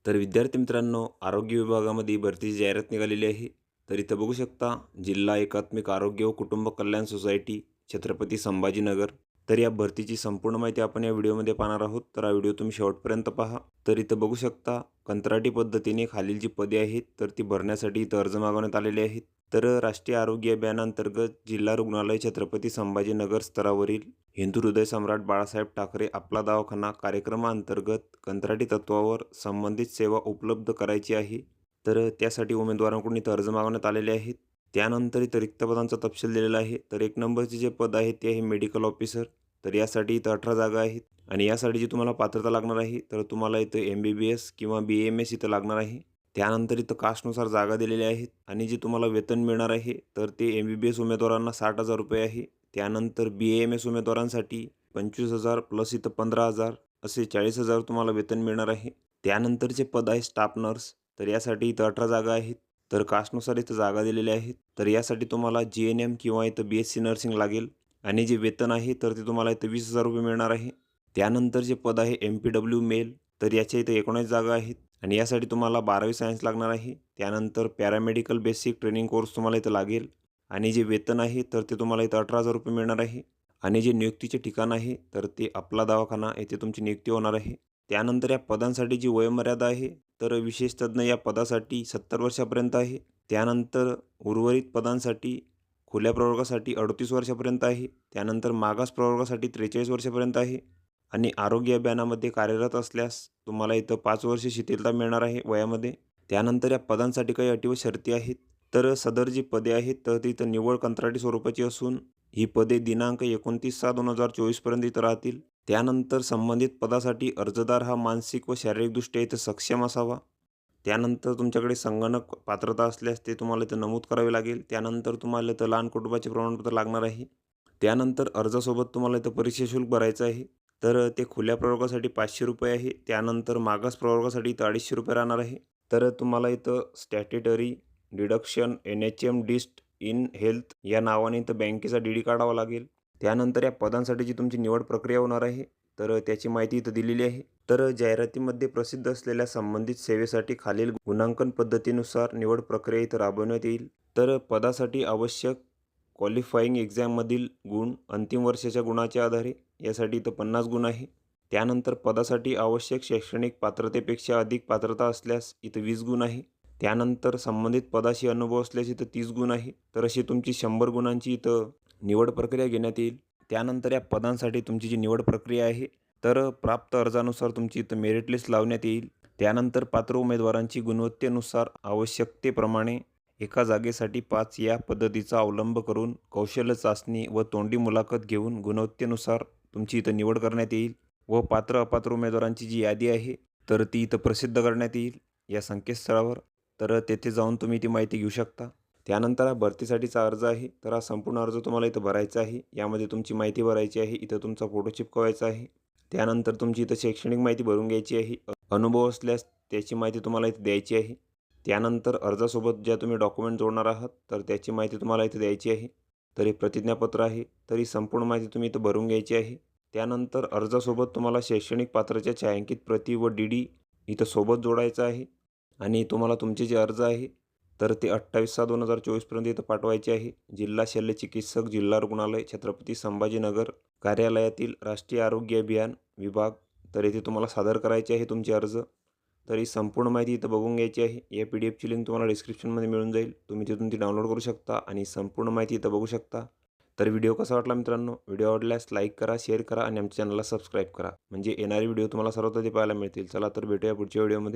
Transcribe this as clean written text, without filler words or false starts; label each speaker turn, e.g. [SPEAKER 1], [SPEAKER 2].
[SPEAKER 1] तर विद्यार्थी मित्रांनो, आरोग्य विभागामध्ये भरतीची जाहिरात निघालेली आहे. तर इथं बघू शकता, जिल्हा एकात्मिक आरोग्य व कुटुंब कल्याण सोसायटी, छत्रपती संभाजीनगर. तर या भरतीची संपूर्ण माहिती आपण या व्हिडिओमध्ये पाहणार आहोत. तर हा व्हिडिओ तुम्ही शेवटपर्यंत पहा. तर इथं बघू शकता, कंत्राटी पद्धतीने खालील जी पदे आहेत, तर ती भरण्यासाठी इथं अर्ज मागवण्यात आलेले आहेत. तर राष्ट्रीय आरोग्य अभियानांतर्गत जिल्हा रुग्णालय छत्रपती संभाजीनगर स्तरावरील हिंदू हृदय सम्राट बाळासाहेब ठाकरे आपला दवाखाना कार्यक्रमाअंतर्गत कंत्राटी तत्त्वावर संबंधित सेवा उपलब्ध करायची आहे. तर त्यासाठी उमेदवारांकडून इथं अर्ज मागवण्यात आलेले आहेत. त्यानंतर इथं रिक्त पदांचा तपशील दिलेला आहे. तर 1 नंबरचे जे पद आहे ते आहे मेडिकल ऑफिसर. तर यासाठी इथं 18 जागा आहेत आणि यासाठी जी तुम्हाला पात्रता लागणार आहे, तर तुम्हाला इथं MBBS किंवा BAMS इथं लागणार आहे. त्यानंतर इथं कास्टनुसार जागा दिलेल्या आहेत आणि जे तुम्हाला वेतन मिळणार आहे, तर ते MBBS उमेदवारांना ₹60,000 आहे. त्यानंतर BAMS उमेदवारांसाठी 25,000 प्लस इथं 15,000 असे 40,000 तुम्हाला वेतन मिळणार आहे. त्यानंतरचे पद आहे स्टाफ नर्स. तर यासाठी इथं 18 जागा आहेत. तर कास्टनुसार इथं जागा दिलेल्या आहेत. तर यासाठी तुम्हाला GNM किंवा इथं BSc नर्सिंग लागेल आणि जे वेतन आहे, तर ते तुम्हाला इथं ₹20,000 मिळणार आहे. त्यानंतर जे पद आहे MPW मेल. तर याच्या इथं 19 जागा आहेत आणि यासाठी तुम्हाला 12वी सायन्स लागणार आहे. त्यानंतर पॅरामेडिकल बेसिक ट्रेनिंग कोर्स तुम्हाला इथं लागेल आणि जे वेतन आहे, तर ते तुम्हाला इथं ₹18,000 मिळणार आहे. आणि जे नियुक्तीचे ठिकाण आहे, तर ते आपला दवाखाना येथे तुमची नियुक्ती होणार आहे. त्यानंतर या पदांसाठी जी वयोमर्यादा आहे, तर विशेष तज्ञ या पदासाठी 70 वर्षापर्यंत आहे. त्यानंतर उर्वरित पदांसाठी खुल्या प्रवर्गासाठी 38 वर्षापर्यंत आहे. त्यानंतर मागास प्रवर्गासाठी 43 वर्षापर्यंत आहे आणि आरोग्य अभियानामध्ये कार्यरत असल्यास तुम्हाला इथं 5 वर्ष शिथिलता मिळणार आहे वयामध्ये. त्यानंतर या पदांसाठी काही अटी व शर्ती आहेत. तर सदर जी पदे आहेत, तर ती इथं निव्वळ कंत्राटी स्वरूपाची असून ही पदे दिनांक 29/6/2024 पर्यंत इथं राहतील. त्यानंतर संबंधित पदासाठी अर्जदार हा मानसिक व शारीरिकदृष्ट्या इथं सक्षम असावा. त्यानंतर तुमच्याकडे संगणक पात्रता असल्यास ते तुम्हाला इथं नमूद करावे लागेल. त्यानंतर तुम्हाला इथं लहान कुटुंबाचे प्रमाणपत्र लागणार आहे. त्यानंतर अर्जासोबत तुम्हाला इथं परीक्षा शुल्क भरायचं आहे. तर ते खुल्या प्रवर्गासाठी ₹500 आहे. त्यानंतर मागास प्रवर्गासाठी इथं ₹250 राहणार आहे. तर तुम्हाला इथं statutory deduction NHM dist in health या नावाने इथं बँकेचा DD काढावा लागेल. त्यानंतर या पदांसाठी जी तुमची निवड प्रक्रिया होणार आहे, तर त्याची माहिती इथं दिलेली आहे. तर जाहिरातीमध्ये प्रसिद्ध असलेल्या संबंधित सेवेसाठी खालील गुणांकन पद्धतीनुसार निवड प्रक्रिया इथं राबवण्यात येईल. तर पदासाठी आवश्यक क्वालिफाईंग एक्झाममधील गुण अंतिम वर्षाच्या गुणाच्या आधारे यासाठी इथं 50 गुण आहे. त्यानंतर पदासाठी आवश्यक शैक्षणिक पात्रतेपेक्षा अधिक पात्रता असल्यास इथं 20 गुण आहे. त्यानंतर संबंधित पदाशी अनुभव असल्यास इथं 30 गुण आहे. तर अशी तुमची 100 गुणांची इथं निवड प्रक्रिया घेण्यात येईल. त्यानंतर या पदांसाठी तुमची जी निवड प्रक्रिया आहे, तर प्राप्त अर्जानुसार तुमची इथं मेरिट लिस्ट लावण्यात येईल. त्यानंतर पात्र उमेदवारांची गुणवत्तेनुसार आवश्यकतेप्रमाणे एका जागेसाठी 5 या पद्धतीचा अवलंब करून कौशल्य चाचणी व तोंडी मुलाखत घेऊन गुणवत्तेनुसार तुमची इथं निवड करण्यात येईल व पात्र अपात्र उमेदवारांची जी यादी आहे, तर ती इथं प्रसिद्ध करण्यात येईल या संकेतस्थळावर. तर तेथे जाऊन तुम्ही ती माहिती घेऊ शकता. त्यानंतर हा भरतीसाठीचा अर्ज आहे. तर हा संपूर्ण अर्ज तुम्हाला इथं भरायचा आहे. यामध्ये तुमची माहिती भरायची आहे. इथं तुमचा फोटो चिपकवायचा आहे. त्यानंतर तुमची इथं शैक्षणिक माहिती भरून घ्यायची आहे. अनुभव असल्यास त्याची माहिती तुम्हाला इथे द्यायची आहे. त्यानंतर अर्जासोबत ज्या तुम्ही डॉक्युमेंट जोडणार आहात, तर त्याची माहिती तुम्हाला इथे द्यायची आहे. तर हे प्रतिज्ञापत्र आहे. तर ही संपूर्ण माहिती तुम्ही इथं भरून घ्यायची आहे. त्यानंतर अर्जासोबत तुम्हाला शैक्षणिक पात्रतेच्या छायांकित प्रती व DD इथं सोबत जोडायचं आहे आणि तुम्हाला तुमचे जे अर्ज आहे, तर ते 28/6/2024 पर्यंत इथं पाठवायचे आहे. जिल्हा शल्य चिकित्सक, जिल्हा रुग्णालय, छत्रपती संभाजीनगर कार्यालयातील राष्ट्रीय आरोग्य अभियान विभाग. तर येथे तुम्हाला सादर करायचे आहे तुमचे अर्ज. तर ही संपूर्ण माहिती इथं बघून घ्यायची आहे. या PDFची लिंक तुम्हाला डिस्क्रिप्शनमध्ये मिळून जाईल. तुम्ही तिथून ती डाउनलोड करू शकता आणि संपूर्ण माहिती इथं बघू शकता. तर व्हिडिओ कसा वाटला मित्रांनो? व्हिडिओ आवडल्यास लाईक करा, शेअर करा आणि आमच्या चॅनलला सबस्क्राईब करा. म्हणजे येणारे व्हिडिओ तुम्हाला सर्वात आधी पाहायला मिळतील. चला तर भेटूया पुढच्या व्हिडिओमध्ये.